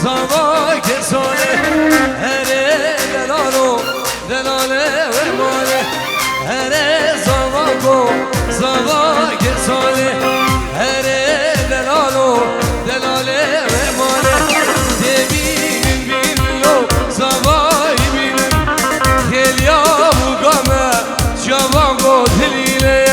زوا که ساله هره دلالو دلاله و ماله هره زوا که ساله هره دلالو دلاله و ماله دبینیم بینلو زوایی بینیم کلیا بگامه جوان گو دلیله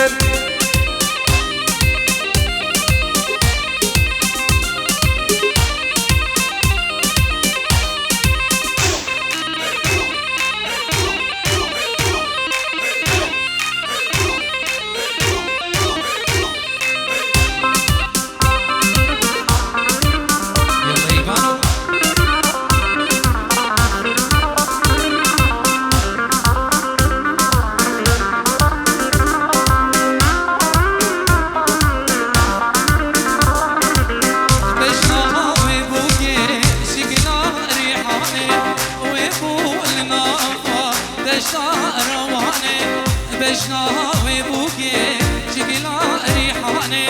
بشناوي بوكي شكلا ريحاني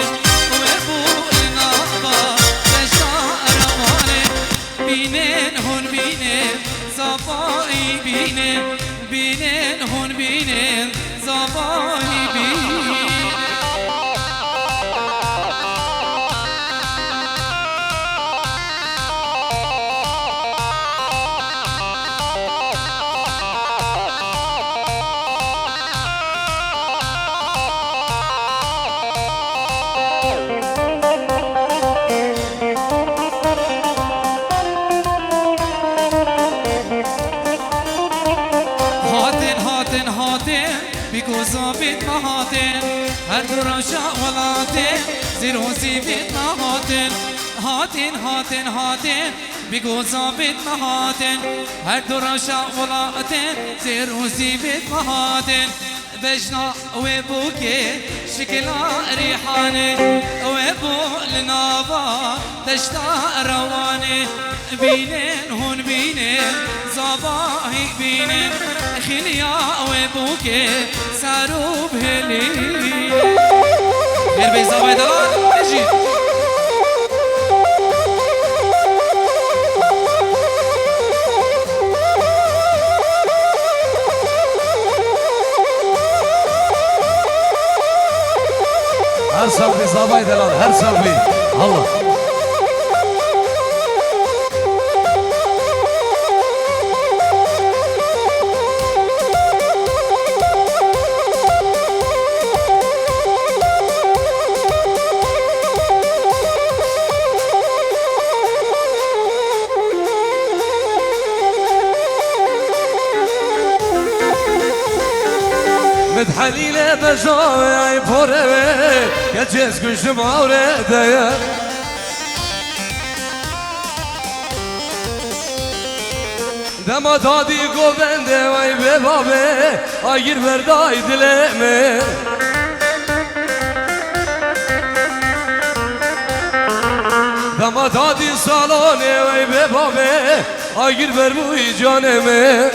ويبو النظر بشار رواني بينين هون بينين صفاي بينين هون بينين صفاي بينين بيت مهاتين هر درشا ولاتين زيروسي بيت مهاتين هاتين بيقوزا بيت مهاتين هر درشا ولاتين زيروسي بيت مهاتين بجنا ويبوكي شكلا ريحاني ويبو لنابا تشتا رواني بينين هون بينين صباحي بينين خليا ويبوكي سارو بهلي غير بيزاوي دلال اجي هر صوبي زاوي دلال هر صوبي الله متحليلة بجاوي بوري كجيز كش ماوري دايا دما دادي قوبنده وي ببابي اير برداي دلمي دما دادي سالوني وي ببابي اير بربوي جانمي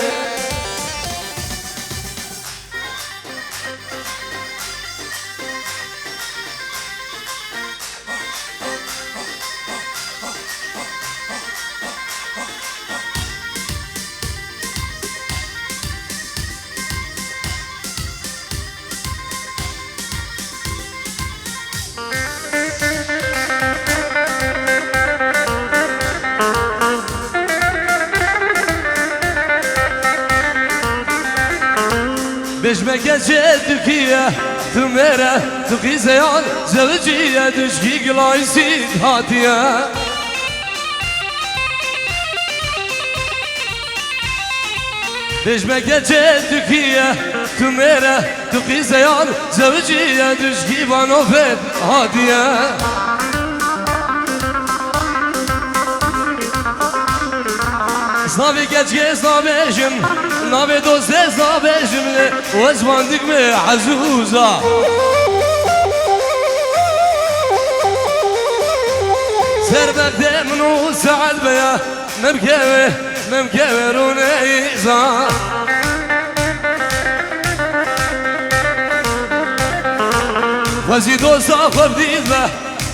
بجمك جدكية تمرة تقي زيان زوجية دشكي قلايسي هاتية بجمك جدكية تمرة تقي زيان زوجية دشكي بانوفت هاتية زنابي كتجي زنابيجم نابي دوزي زنابيجم وزواندك بعزوزة سربك دمنو سعد بيا ممكوي رونيزا وزي دوزا خبديد به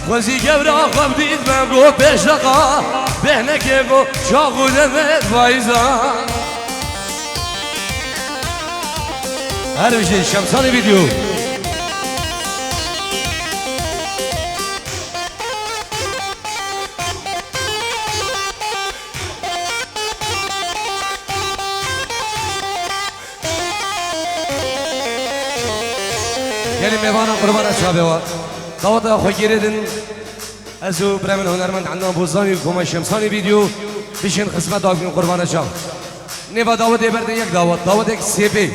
وزي قبرا خبديد به بو بشقا بهنه بو چاقوده met vayzan Her bir şey Şemsani video Gelin mevana kurban aşağı var Davada xogiredin Azu برامن هنرمند عندنا بوزانی کوما شمسانی ویدیو بشین خدمت داوین قربان شام نیبا دعوت برده یک دعوت یک سیبی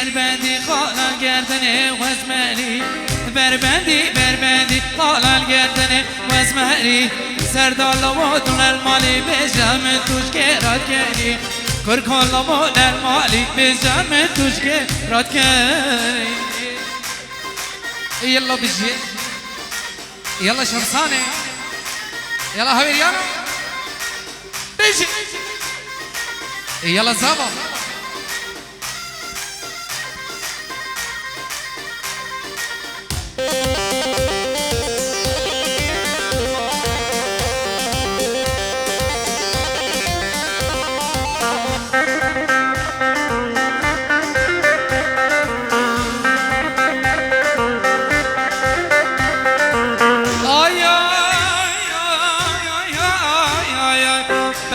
بربندی خالال گردنه وزمری بربندی خالال گردنه وزمری سردال و دون المالی بجم توش که راد کنی کرکال و المالی بجم توش که راد کنی يلا بجي يلا شمساني يلا هويريانا بيجي يلا زابا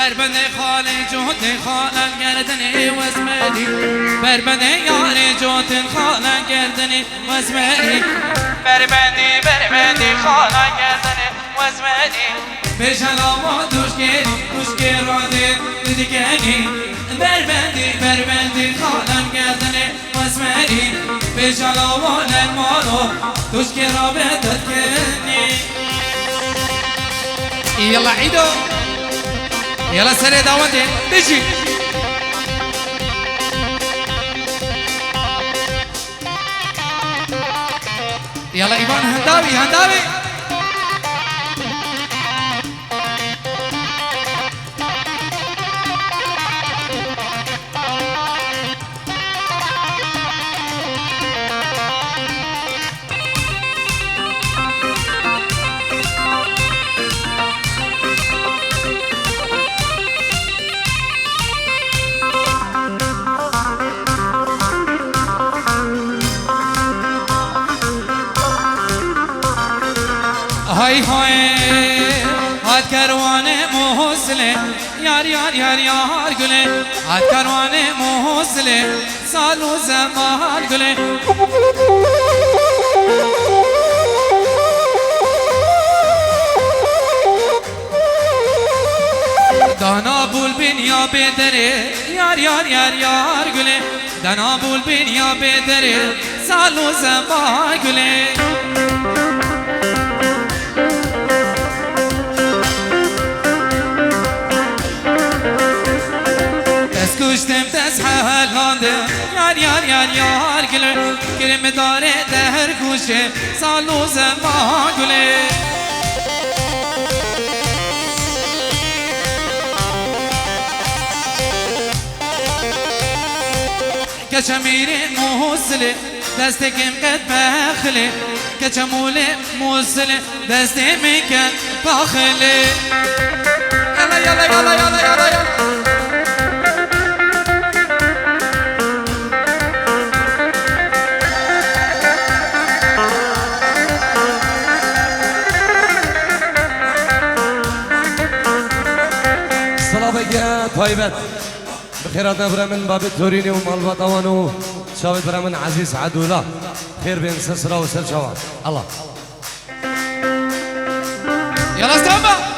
بربنده خاله جهد خالن گردنه وزمری بربنده یار جهد خالن گردنه وزمری بربندی خالن گردنه وزمری بجلام و دوشگی راده دیگنی بربندی خالن گردنه وزمری بجلام و نرمانو دوشگی رابه دادگنی يلا عيدو يلا سري داوتي بيجي يلا ايمان هنداوي هاي هاد كروانه موصله يار قله هاد كروانه موصله سالو زمان قله دانا بول بنيا بدره يار قله دانا بول بنيا بدره سالو زمان قله كشتم تسحى هالهانده يار قله كلمة داره دهر كوشه سالو زمان قله كشمير موصله دستكم قد بخله كشمول موصله دستي مكان بخله يلا Taybet خيراتنا برامن باب التوريني ومال بطوانو شاوي برامن عزيز عدولا خير بين سسرة وسر شوان الله يلا استنبا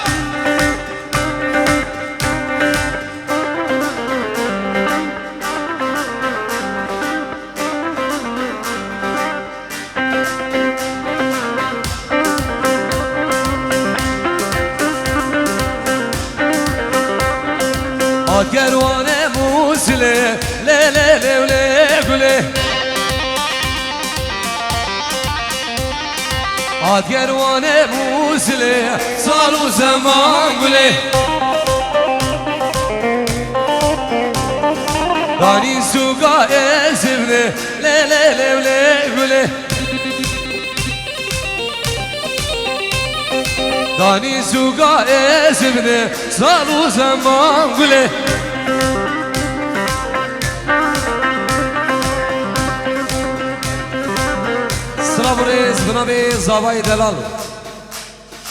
كروانه موسله لا لا لا ولا قله كروانه موسله صار زمان قله داني سوقا اسمه لا لا لا ولا قله داني سوقا اسمه صار زمان قله بريز بنابي زاوای دلال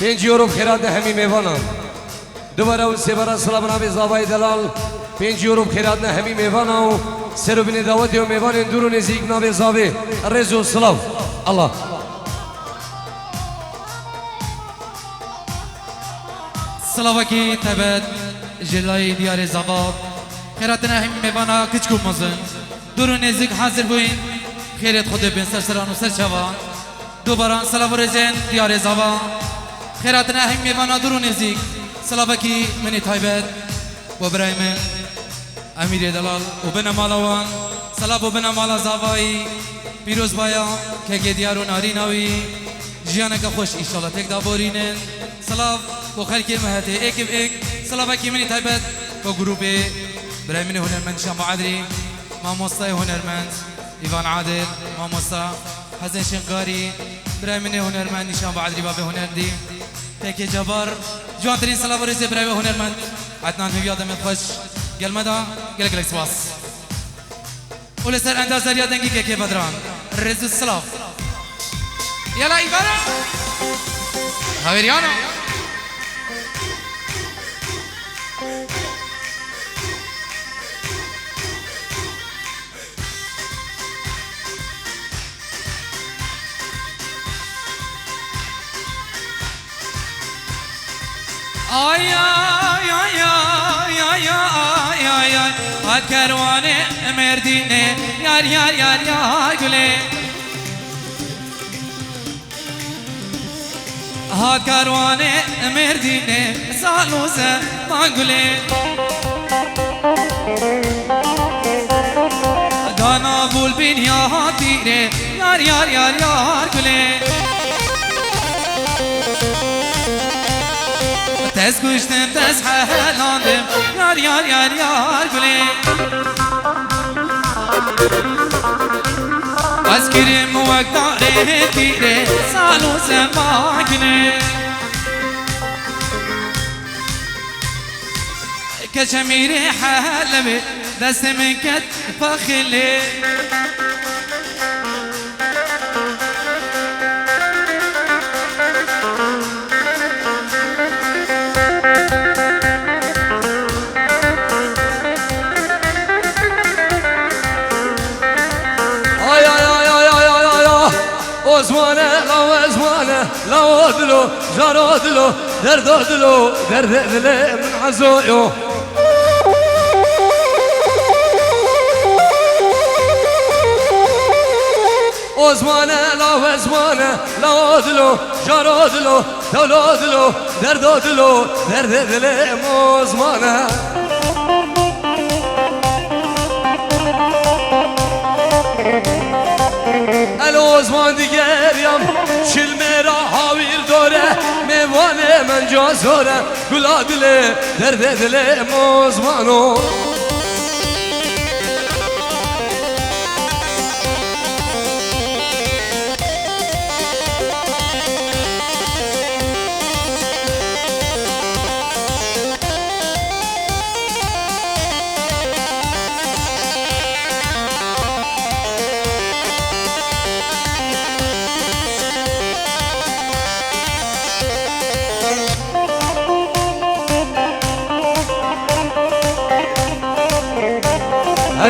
5 یورو خیرات همی میوانم دوباره و سه بار سلام بنابي زاوای دلال 5 یورو خیرات همی میوانم سر بین دعوت و میوان دور و نزدیک نابي زاوی رزو سلام الله سلاوکی تبت جلای دیار زباب خیراتنا هم میوانا کچکو مزن دور و نزدیک حاضر بوین خیرت خود بین سرسران و سرچوان دوباره سلام رزن دیار زبان خیراتنا هم میوانا دور و نزدیک سلاوکی منی تایبت و برای من امیر دلال و بنا مالوان سلام و بنا مالا زاوایی پیروز بایا که دیار و ناریناوی جیانه که خوش ایشالا تک دابورینن سلام و خلکی مهته ایک و ایک سلام کی منی تایبت و گروپ برای من هنرمند شام عادری ماموستا هنرمند ایوان عادل ماموستا حسن شنقاری برای من هنرمند شام عادری باب هنردی تک جبار جوانترین سلام ورزه برای هنرمند عدنان هویاد من خوش گل مدا گل گل سواس ولسر انداز یادنگی که بدران رزو سلام يلا إيفانا هاويريانا آي آي آي آي آي آي آي آي هاد كرواني مرديني يار يار يار يار قولي هاد كرواني مرديني سالو زمان قولي دانا بول بين يا هاتيري يار يار يار يار قولي تز گوشتم تز حلاندم یار یار یار یار گلی از کریم وقت داره تیره سالو زمان کنه کشمیر حلمه دست من کت فخله لا دلو جارو دلو درد دلو درد دل من عزويو وزمانه لا وزمانه لا دلو جارو دلو دلو دلو درد دلو درد دل موزمانه الوزمان دیگر یم شل میرا هاویر داره میوانه من جازوره گلا دل درد دل موزمانو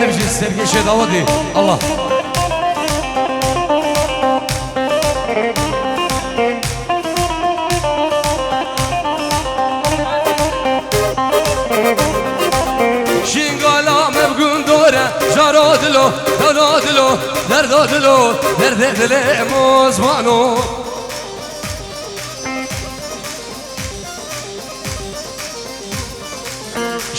هر بجي السرقش داودي الله شنقالا مبقون دوره جارادلو دانادلو دردادلو دردادلو مزمانو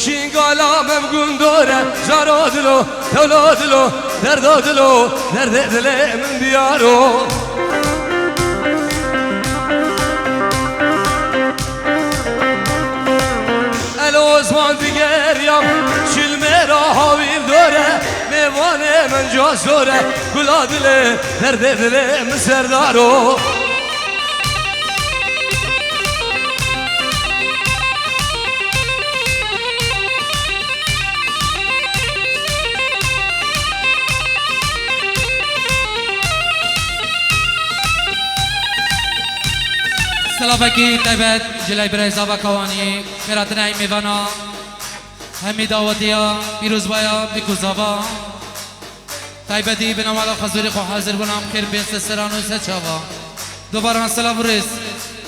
شنقالا مبقون دوره جارادلو دانادلو دردادلو دردادلو من ديارو الوزمان دیگر یم شلمه را حاویل دوره میوانه من جا سوره کلا دله درد دله مسردارو سلامکی تبت جلای برای زبا کوانی خیراتنا ای میوانا همی دعوتیا پیروز بایا بکوزاوا تایبتی به نمالا خزوری خو حاضر بنام خیر بیست سرانو سچاوا دوباره سلام رئیس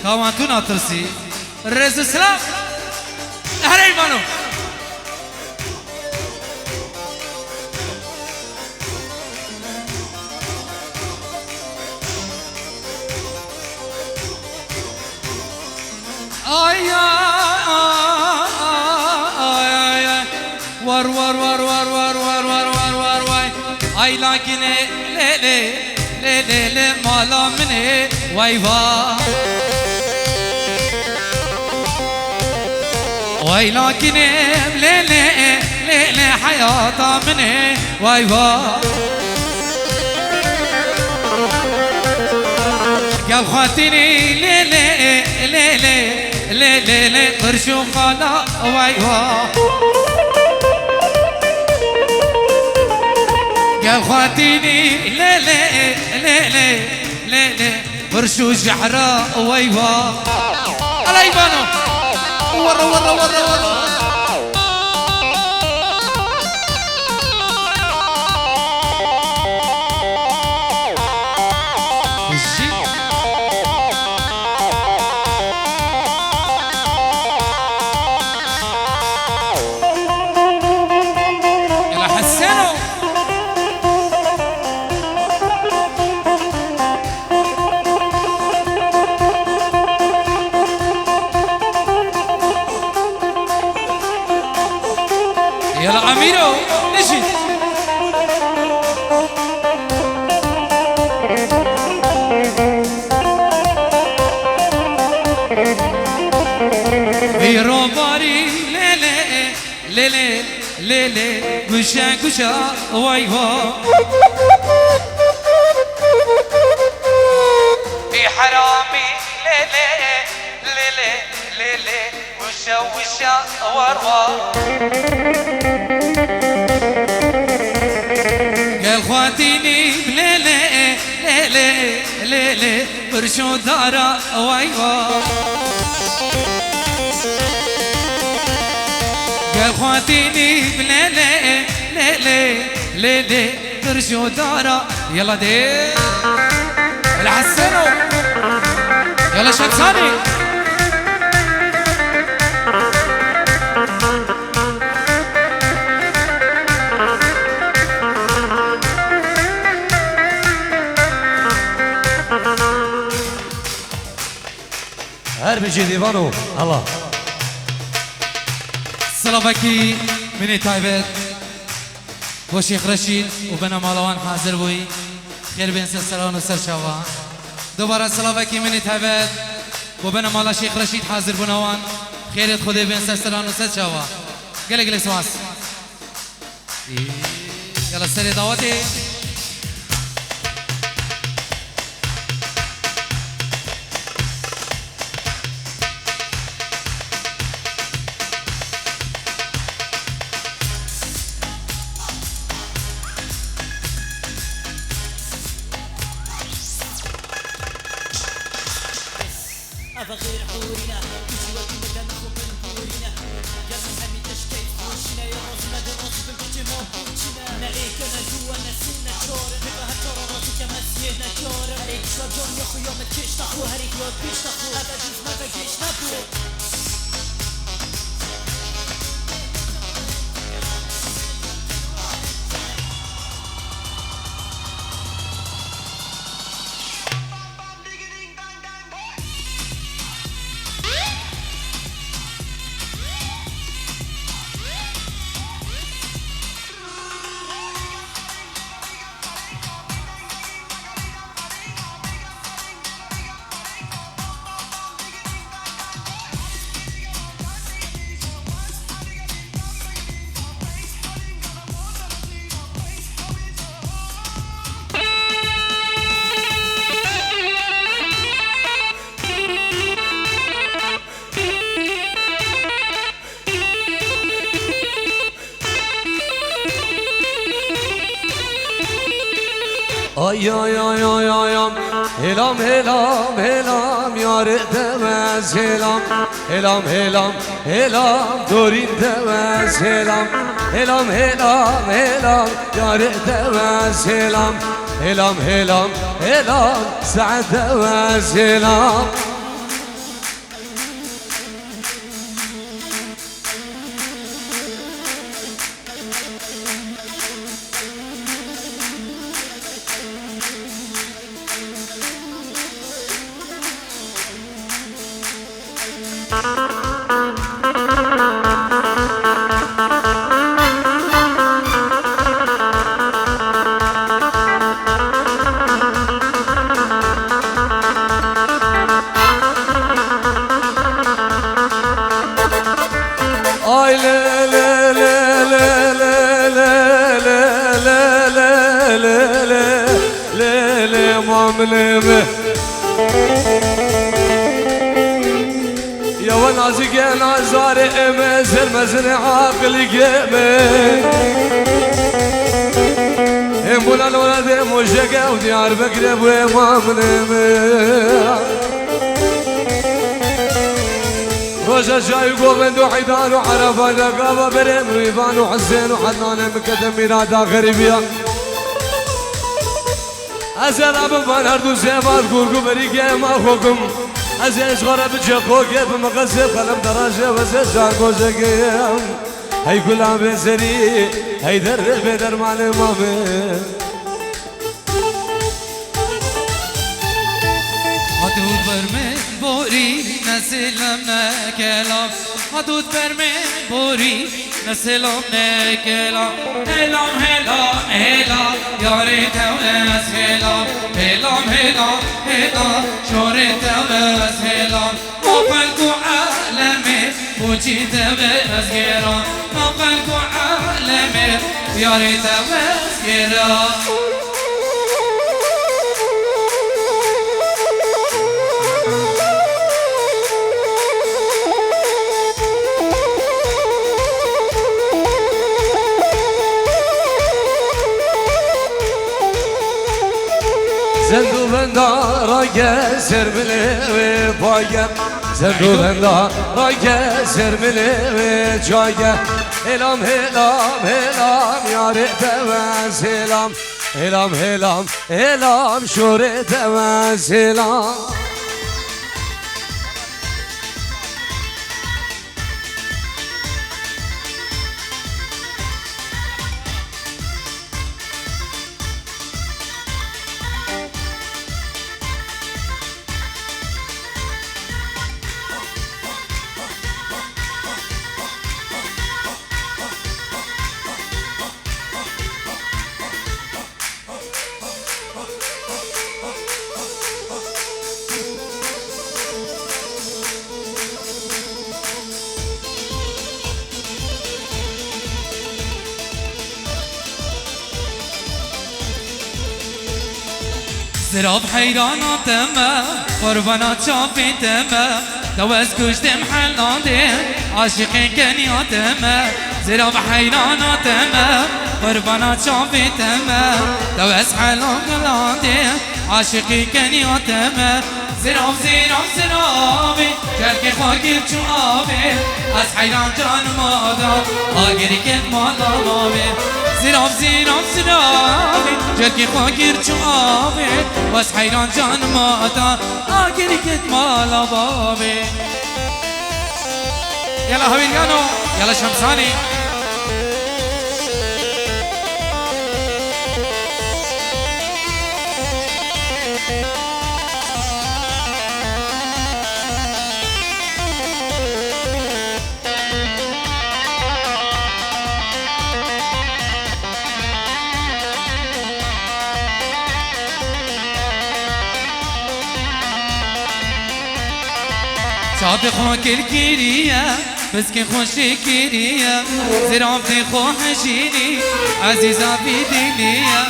کوان تو ناترسی رئیس سلام هر ایمانو ay war war war war war war war war war vay ay lakine le le le le le mala mine vay vay lakine le le le le hayata mine vay قال خواتيني ليلي ليلي ليلي لي قرشو قالا وايوا قال خواتيني ليلي ليلي ليلي قرشو جحرا وايوا الله يبانو ورا ورا ورا ورا يلا أميرو نجي بيرو باري ليلي ليلي ليلي قشا قشا واي وا في حرامي ليلي ليلي ليلي وشا وشا وروا قال خواتيني بليلي ليلي ليلي برشو دارا وايوا قال خواتيني بليلي ليلي ليلي برشو دارا يلا دي الحسنو يلا شمساني هر بجي ديوانو الله سلامکی منی تایبت با شیخ رشید و بنا مالوان حاضر بوی خیر بین سرسران و سرشوان دوباره سلامکی منی تایبت و بنا مالا شیخ رشید حاضر بنوان خیرت خودی بین سرسران و سرشوان گله گله سواس یلا سر دعوتی غير حورنا كسوة مدام خبن حورنا يا محمد تشتيت حوشنا يا راس مدام راس بالبيت موحوشنا بذار دنیا خیامت کش نخو هر یک یاد پیش نخو ابدیز مبگش نبو آی آی آی آی آی هلام هلام هلام یار دمز هلام هلام هلام هلام دورین دمز هلام هلام هلام هلام یار دمز هلام هلام هلام هلام سعد دمز هلام Ay le le le le le le le le le le le le mamleme يا ونازق يا نازار امزل مزن عاقل قيمه امبولا الولد مشقه وديار بقرب ومامنمه روجا جاي قومن وحيدان وعرفة لقابة بريم ويبان وحسين وحنان مكدم ميرادا غريبيا أزل أبوان هردو زيبار قورقو بريقيا ما خوكم أزيش غرب جاكوكي بمقصب قلم دراجة وزيش جاكو زقيم هاي كلها بزري هاي در بدر مالي مامي حدود برمن بوری نسلم نکلام حدود برمن بوری نسلم نکلام هلام هلام هلام یاری توس هلام هلام هلام هلام شوری توس هلام مقلقو عالمي بوچی توس گرام مقلقو عالمي یاری توس گرام زندو بندارا gezer bile payem زندو بندارا gezer bile جایم هلام هلام هلام یاره دوز هلام هلام هلام هلام شوره دوز هلام زراب حیراناتم قربانات شافتم دوز کشتم حلانده عاشق کنیاتم زراب حیراناتم قربانات شافتم دوز حلانده عاشق کنیاتم زراب زراب زرابی جلک خاکی چو آبی از حیران جان مادر آگری کت مادر آبی زراب زراب زرابی جرکی خاکر چو آبه واس حیران جان ماتا آگری کت مالا بابه يلا هويليانو يلا شمساني شاب خوك الكيرية بس كي خوشي كيرية زرافة خو حجيني عزيزة بدلية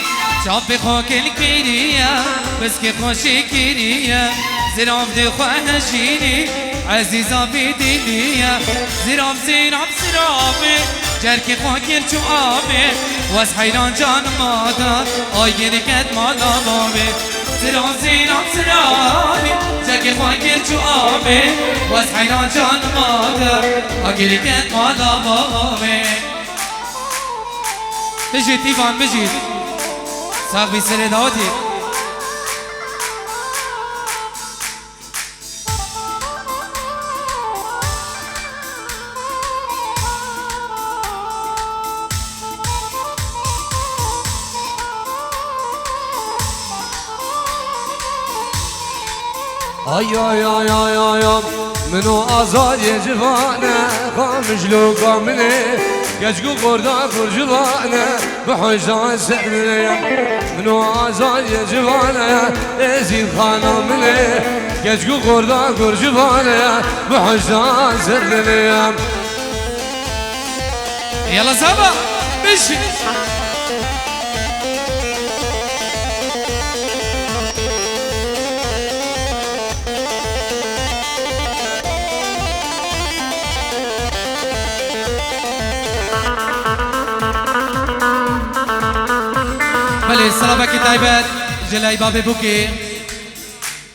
شاب خوك الكيرية بس كي خوشي كيرية زرافة خو حجيني عزيزة بدلية زرافة جركي خوك الجوابي واس حيران جان مادا آيني كد مالا بابي زرافي جركي خوك الجوابي واس حيران جان مادا آيني كد مالا بابي بجيت إيفان بجيت ساق بيسري داوتي آی آی آی آی آی منو آزاد جوانه خامجلو کامنه گچگو قردا جوانه به حجان سرنه منو آزاد جوانه ازین خانمنه گچگو قردا جوانه به حجان سرنه يلا سابا مشي بله سلامك تايبات جلاي بابي بوكي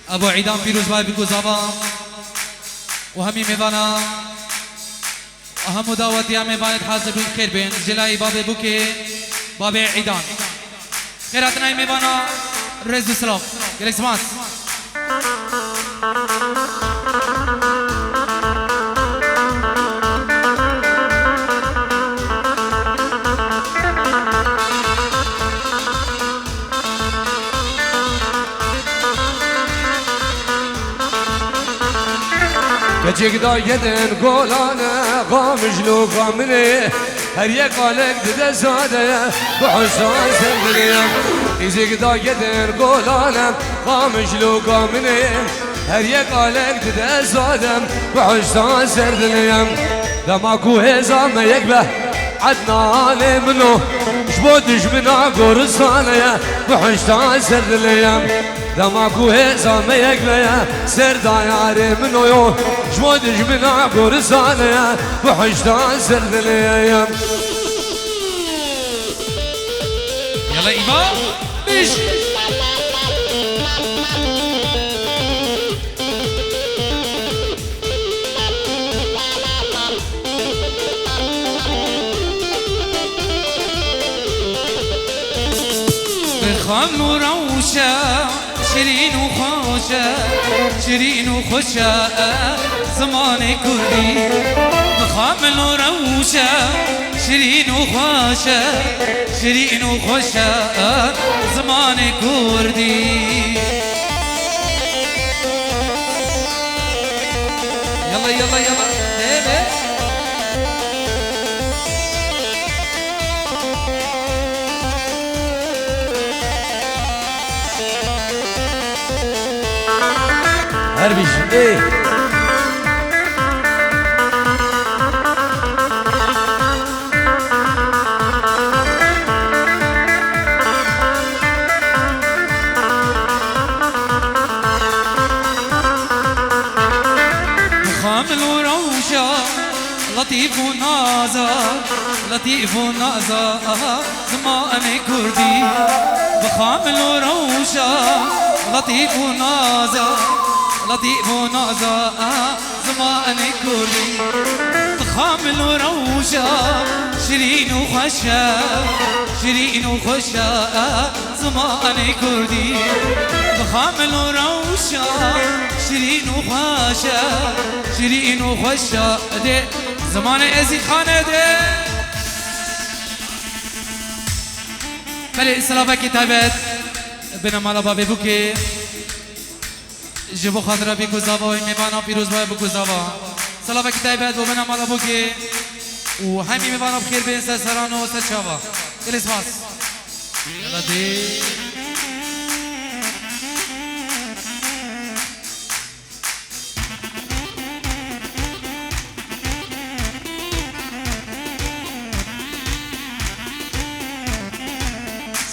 ابو عيدان فيروز بابي كوزابا وهمي ميفانا اهم دعوت يا ميفانا حاضر بالخير بين جلاي بابي بوكي بابي عيدان خيراتنا ميفانا رزق السلام جلاي سماس کچک دا یدن گلانه قامجلو قامنه هر یک قالک دده زاده به حسان سردنیم ایزک دا یدن گلانه قامجلو قامنه هر یک قالک دده زاده به حسان سردنیم دماغو هزام یک به عدنان منو شبو دشمنا گرسانه به حسان سردنیم دماغو هزام یک به سردایار منو یو شبو دشمنا گرسانه به حسان سردنیم يلا إيمان مش بخام وروشة شيرين وخوشة شيرين وخوشة زمان كردي بخام وروشة شيرين وخوشة شيرين وخوشة زمان كردي يلا يلا يلا هيبه هربيش ايه خامل وروشة لطيف ونازا لطيف ونازا زمان كردي بخامل وروشة لطيف ونازا لطيف ونازا زمان كردي خامل وروشة شيرين وخشة شيرين وخشة زمان كردي خامل وروشة شيرين وخشة شيرين وخشة دي زمان ازيد خانه دي بله سلافه کتابت بنا مالا بابی بوکی جبو خاطر بی زاوا و میوانا پیروز بای بو زاوا سلافه کتابت و بنا مالا بوکی و همین میوانا بخیر بین سر سران و سر چاوا کلیس باس یلا دی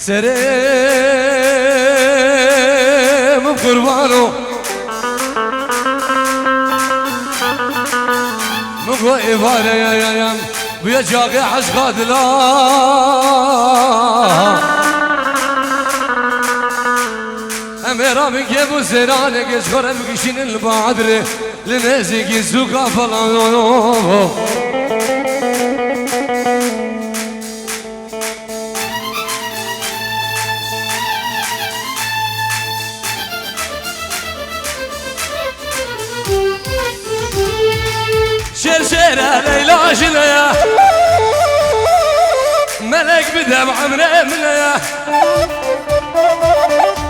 سرم قربانو مقوى إبارة يا ويا جاقي عشقات لا أميرا من كيبو سيرانك يشغر بكشين البعدر لنزيك الزوكا فلانو شرشيرة ليلى شليا ملك بدمع من أمنيا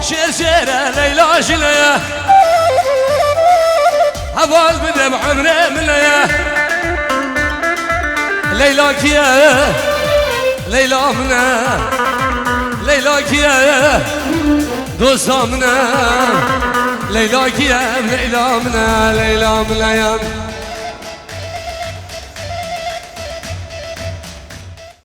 شرشيرة ليلى شليا هبال بدمع من أمنيا ليلى كيا ليلى منا ليلى كيا دوسا منا ليلى كيا ليلى منا ليلى منا